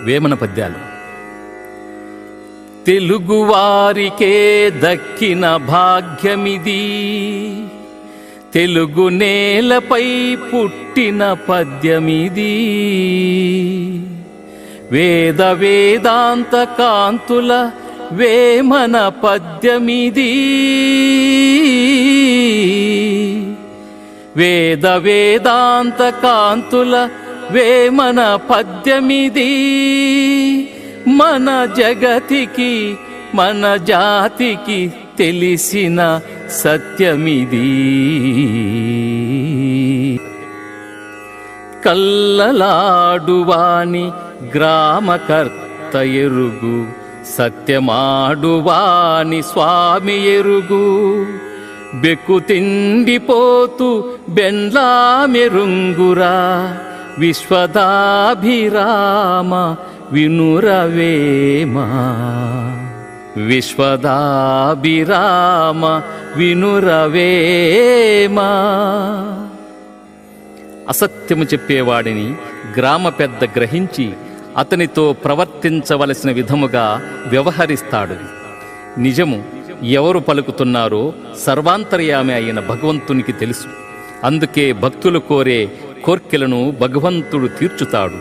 వేమన పద్యాలు. తెలుగువారికే దక్కిన భాగ్యమిది, తెలుగు నేలపై పుట్టిన పద్యమిది. వేద వేదాంత కాంతుల వేమన పద్యమిది, వేద వేదాంత కాంతుల వేమన పద్యమిది. మన జగతికి మన జాతికి తెలిసిన సత్యమిది. కల్లలాడువాని గ్రామకర్త ఎరుగు, సత్యమాడువాని స్వామి ఎరుగు. బెక్కు తిండిపోతూ బెండ్లా మెరుంగురా, విశ్వదాభిరామ వినురవేమా, విశ్వదాభిరామ వినురవేమా. అసత్యము చెప్పేవాడిని గ్రామ పెద్ద గ్రహించి అతనితో ప్రవర్తించవలసిన విధముగా వ్యవహరిస్తాడు. నిజము ఎవరు పలుకుతున్నారో సర్వాంతర్యామి అయిన భగవంతునికి తెలుసు. అందుకే భక్తులు కోరే కోర్కెలను భగవంతుడు తీర్చుతాడు.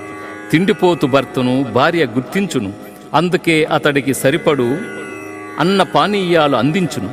తిండిపోతు భర్తను భార్య గుర్తించును, అందుకే అతడికి సరిపడు అన్న పానీయాలు అందించును.